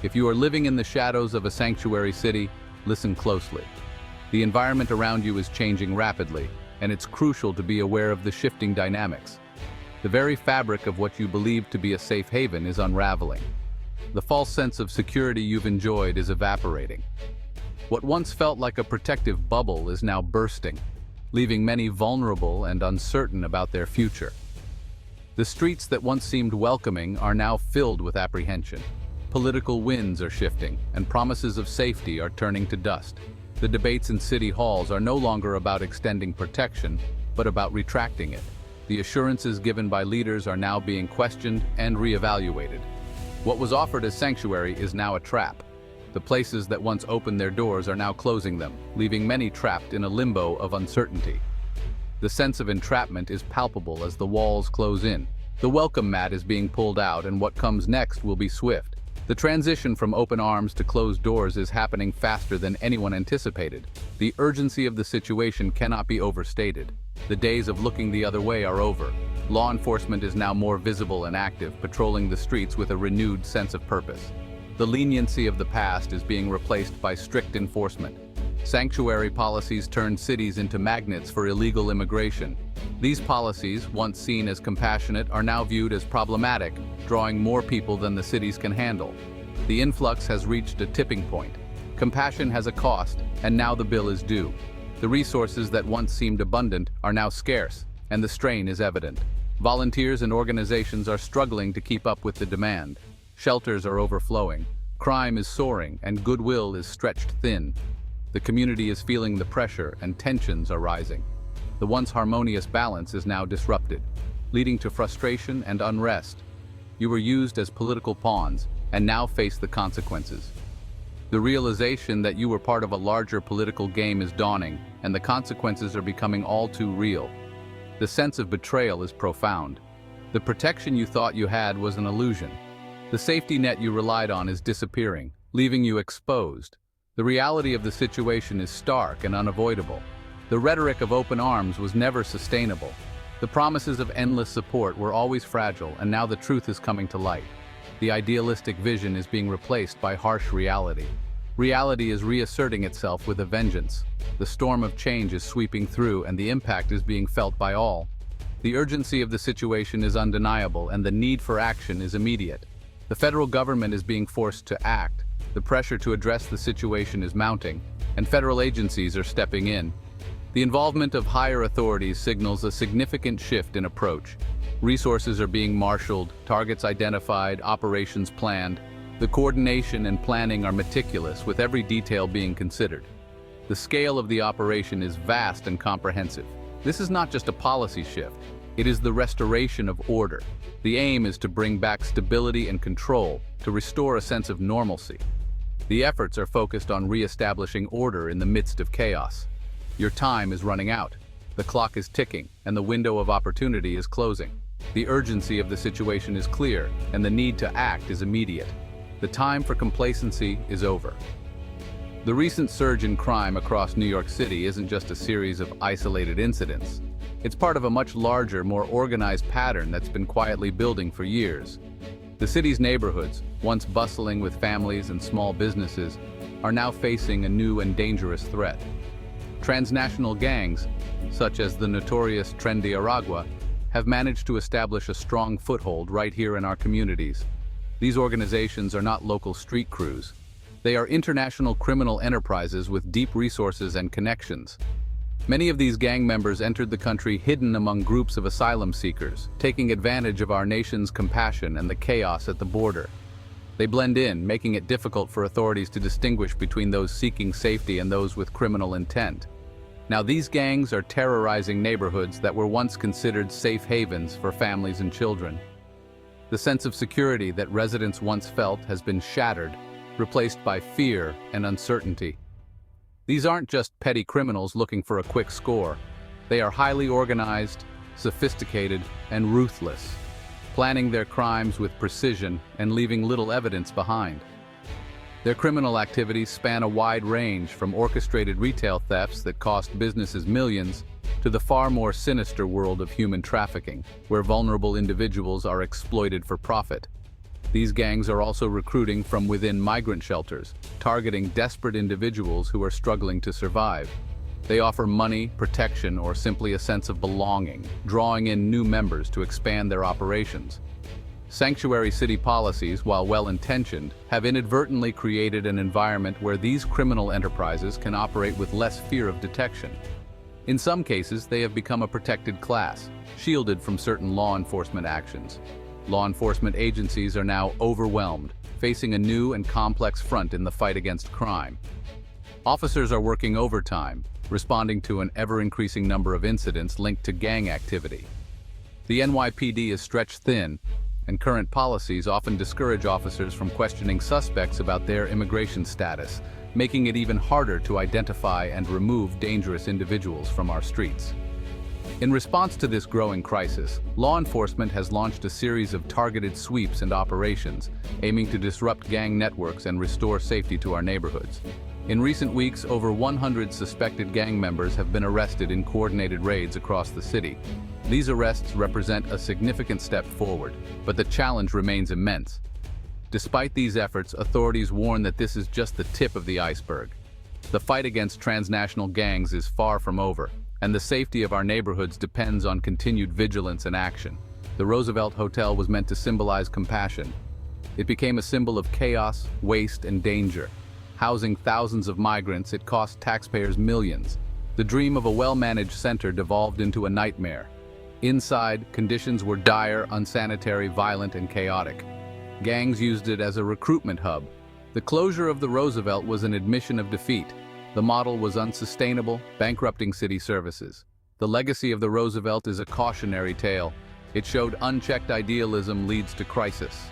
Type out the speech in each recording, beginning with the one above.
If you are living in the shadows of a sanctuary city, listen closely. The environment around you is changing rapidly, and it's crucial to be aware of the shifting dynamics. The very fabric of what you believe to be a safe haven is unraveling. The false sense of security you've enjoyed is evaporating. What once felt like a protective bubble is now bursting, leaving many vulnerable and uncertain about their future. The streets that once seemed welcoming are now filled with apprehension. Political winds are shifting, and promises of safety are turning to dust. The debates in city halls are no longer about extending protection, but about retracting it. The assurances given by leaders are now being questioned and reevaluated. What was offered as sanctuary is now a trap. The places that once opened their doors are now closing them, leaving many trapped in a limbo of uncertainty. The sense of entrapment is palpable as the walls close in. The welcome mat is being pulled out, and what comes next will be swift. The transition from open arms to closed doors is happening faster than anyone anticipated. The urgency of the situation cannot be overstated. The days of looking the other way are over. Law enforcement is now more visible and active, patrolling the streets with a renewed sense of purpose. The leniency of the past is being replaced by strict enforcement. Sanctuary policies turned cities into magnets for illegal immigration. These policies, once seen as compassionate, are now viewed as problematic, drawing more people than the cities can handle. The influx has reached a tipping point. Compassion has a cost, and now the bill is due. The resources that once seemed abundant are now scarce, and the strain is evident. Volunteers and organizations are struggling to keep up with the demand. Shelters are overflowing, crime is soaring, and goodwill is stretched thin. The community is feeling the pressure, and tensions are rising. The once harmonious balance is now disrupted, leading to frustration and unrest. You were used as political pawns, and now face the consequences. The realization that you were part of a larger political game is dawning, and the consequences are becoming all too real. The sense of betrayal is profound. The protection you thought you had was an illusion. The safety net you relied on is disappearing, leaving you exposed. The reality of the situation is stark and unavoidable. The rhetoric of open arms was never sustainable. The promises of endless support were always fragile, and now the truth is coming to light. The idealistic vision is being replaced by harsh reality. Reality is reasserting itself with a vengeance. The storm of change is sweeping through, and the impact is being felt by all. The urgency of the situation is undeniable, and the need for action is immediate. The federal government is being forced to act. The pressure to address the situation is mounting, and federal agencies are stepping in. The involvement of higher authorities signals a significant shift in approach. Resources are being marshaled, targets identified, operations planned. The coordination and planning are meticulous, with every detail being considered. The scale of the operation is vast and comprehensive. This is not just a policy shift. It is the restoration of order. The aim is to bring back stability and control, to restore a sense of normalcy. The efforts are focused on re-establishing order in the midst of chaos. Your time is running out. The clock is ticking, and the window of opportunity is closing. The urgency of the situation is clear, and the need to act is immediate. The time for complacency is over. The recent surge in crime across New York City isn't just a series of isolated incidents. It's part of a much larger, more organized pattern that's been quietly building for years. The city's neighborhoods, once bustling with families and small businesses, are now facing a new and dangerous threat. Transnational gangs, such as the notorious Tren de Aragua, have managed to establish a strong foothold right here in our communities. These organizations are not local street crews. They are international criminal enterprises with deep resources and connections. Many of these gang members entered the country hidden among groups of asylum seekers, taking advantage of our nation's compassion and the chaos at the border. They blend in, making it difficult for authorities to distinguish between those seeking safety and those with criminal intent. Now, these gangs are terrorizing neighborhoods that were once considered safe havens for families and children. The sense of security that residents once felt has been shattered, replaced by fear and uncertainty. These aren't just petty criminals looking for a quick score. They are highly organized, sophisticated, and ruthless, planning their crimes with precision and leaving little evidence behind. Their criminal activities span a wide range, from orchestrated retail thefts that cost businesses millions to the far more sinister world of human trafficking, where vulnerable individuals are exploited for profit. These gangs are also recruiting from within migrant shelters, targeting desperate individuals who are struggling to survive. They offer money, protection, or simply a sense of belonging, drawing in new members to expand their operations. Sanctuary city policies, while well-intentioned, have inadvertently created an environment where these criminal enterprises can operate with less fear of detection. In some cases, they have become a protected class, shielded from certain law enforcement actions. Law enforcement agencies are now overwhelmed, facing a new and complex front in the fight against crime. Officers are working overtime, responding to an ever-increasing number of incidents linked to gang activity. The NYPD is stretched thin, and current policies often discourage officers from questioning suspects about their immigration status, making it even harder to identify and remove dangerous individuals from our streets. In response to this growing crisis, law enforcement has launched a series of targeted sweeps and operations, aiming to disrupt gang networks and restore safety to our neighborhoods. In recent weeks, over 100 suspected gang members have been arrested in coordinated raids across the city. These arrests represent a significant step forward, but the challenge remains immense. Despite these efforts, authorities warn that this is just the tip of the iceberg. The fight against transnational gangs is far from over, and the safety of our neighborhoods depends on continued vigilance and action. The Roosevelt Hotel was meant to symbolize compassion. It became a symbol of chaos, waste, and danger. Housing thousands of migrants, it cost taxpayers millions. The dream of a well-managed center devolved into a nightmare. Inside, conditions were dire, unsanitary, violent, and chaotic. Gangs used it as a recruitment hub. The closure of the Roosevelt was an admission of defeat. The model was unsustainable, bankrupting city services. The legacy of the Roosevelt is a cautionary tale. It showed unchecked idealism leads to crisis.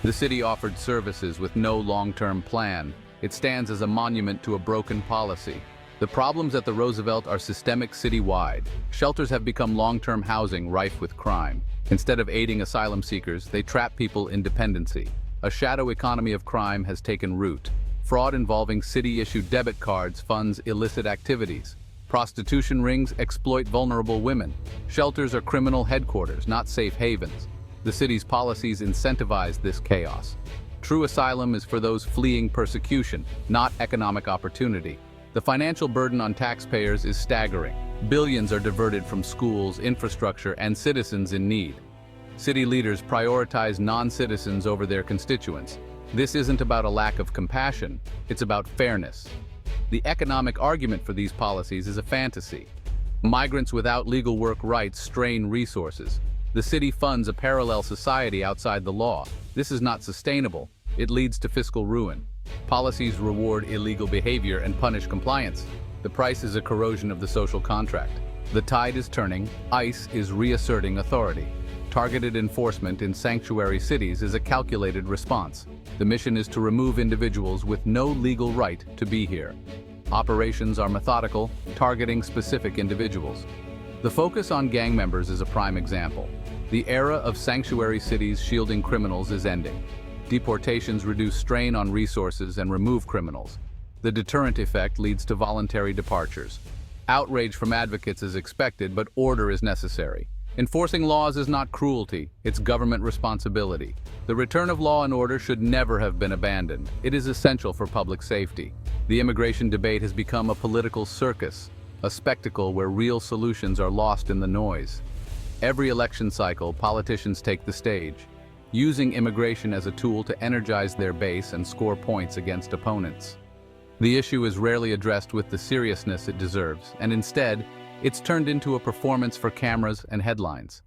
The city offered services with no long-term plan. It stands as a monument to a broken policy. The problems at the Roosevelt are systemic citywide. Shelters have become long-term housing rife with crime. Instead of aiding asylum seekers, they trap people in dependency. A shadow economy of crime has taken root. Fraud involving city-issued debit cards funds illicit activities. Prostitution rings exploit vulnerable women. Shelters are criminal headquarters, not safe havens. The city's policies incentivize this chaos. True asylum is for those fleeing persecution, not economic opportunity. The financial burden on taxpayers is staggering. Billions are diverted from schools, infrastructure, and citizens in need. City leaders prioritize non-citizens over their constituents. This isn't about a lack of compassion, it's about fairness. The economic argument for these policies is a fantasy. Migrants without legal work rights strain resources. The city funds a parallel society outside the law. This is not sustainable. It leads to fiscal ruin. Policies reward illegal behavior and punish compliance. The price is a corrosion of the social contract. The tide is turning. ICE is reasserting authority. Targeted enforcement in sanctuary cities is a calculated response. The mission is to remove individuals with no legal right to be here. Operations are methodical, targeting specific individuals. The focus on gang members is a prime example. The era of sanctuary cities shielding criminals is ending. Deportations reduce strain on resources and remove criminals. The deterrent effect leads to voluntary departures. Outrage from advocates is expected, but order is necessary. Enforcing laws is not cruelty, it's government responsibility. The return of law and order should never have been abandoned. It is essential for public safety. The immigration debate has become a political circus, a spectacle where real solutions are lost in the noise. Every election cycle, politicians take the stage, using immigration as a tool to energize their base and score points against opponents. The issue is rarely addressed with the seriousness it deserves, and instead, it's turned into a performance for cameras and headlines.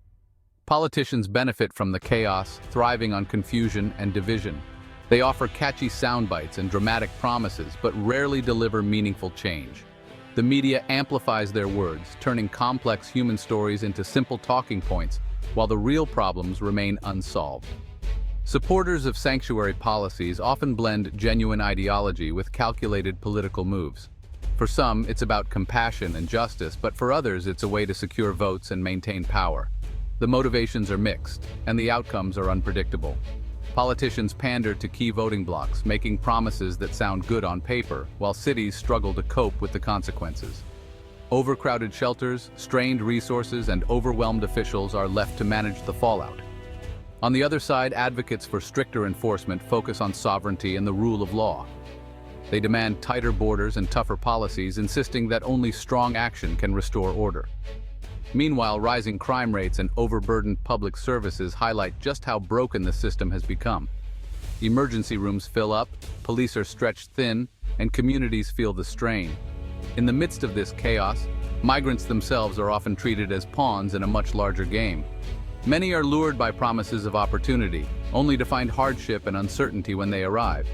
Politicians benefit from the chaos, thriving on confusion and division. They offer catchy sound bites and dramatic promises, but rarely deliver meaningful change. The media amplifies their words, turning complex human stories into simple talking points, while the real problems remain unsolved. Supporters of sanctuary policies often blend genuine ideology with calculated political moves. For some, it's about compassion and justice, but for others, it's a way to secure votes and maintain power. The motivations are mixed, and the outcomes are unpredictable. Politicians pander to key voting blocs, making promises that sound good on paper, while cities struggle to cope with the consequences. Overcrowded shelters, strained resources, and overwhelmed officials are left to manage the fallout. On the other side, advocates for stricter enforcement focus on sovereignty and the rule of law. They demand tighter borders and tougher policies, insisting that only strong action can restore order. Meanwhile, rising crime rates and overburdened public services highlight just how broken the system has become. Emergency rooms fill up, police are stretched thin, and communities feel the strain. In the midst of this chaos, migrants themselves are often treated as pawns in a much larger game. Many are lured by promises of opportunity, only to find hardship and uncertainty when they arrive.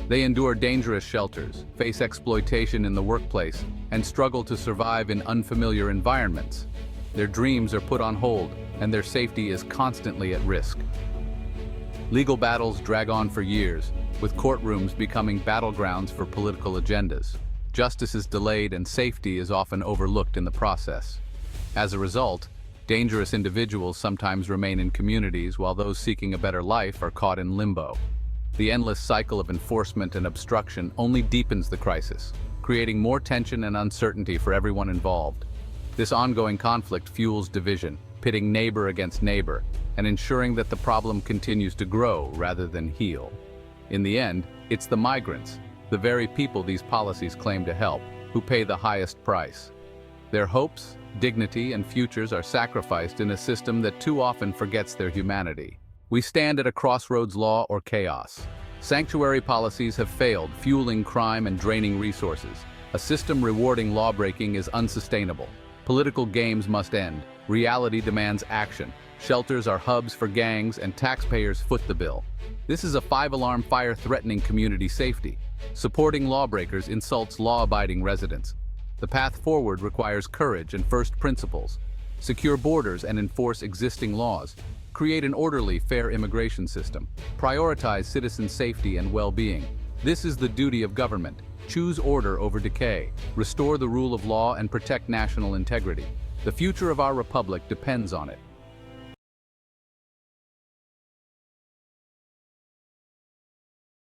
They endure dangerous shelters, face exploitation in the workplace, and struggle to survive in unfamiliar environments. Their dreams are put on hold, and their safety is constantly at risk. Legal battles drag on for years, with courtrooms becoming battlegrounds for political agendas. Justice is delayed and safety is often overlooked in the process. As a result, dangerous individuals sometimes remain in communities while those seeking a better life are caught in limbo. The endless cycle of enforcement and obstruction only deepens the crisis, creating more tension and uncertainty for everyone involved. This ongoing conflict fuels division, pitting neighbor against neighbor, and ensuring that the problem continues to grow rather than heal. In the end, it's the migrants, the very people these policies claim to help, who pay the highest price. Their hopes, dignity, and futures are sacrificed in a system that too often forgets their humanity. We stand at a crossroads: law or chaos. Sanctuary policies have failed, fueling crime and draining resources. A system rewarding lawbreaking is unsustainable. Political games must end. Reality demands action. Shelters are hubs for gangs, and taxpayers foot the bill. This is a five-alarm fire threatening community safety. Supporting lawbreakers insults law-abiding residents. The path forward requires courage and first principles. Secure borders and enforce existing laws. Create an orderly, fair immigration system. Prioritize citizen safety and well-being. This is the duty of government. Choose order over decay. Restore the rule of law and protect national integrity. The future of our republic depends on it.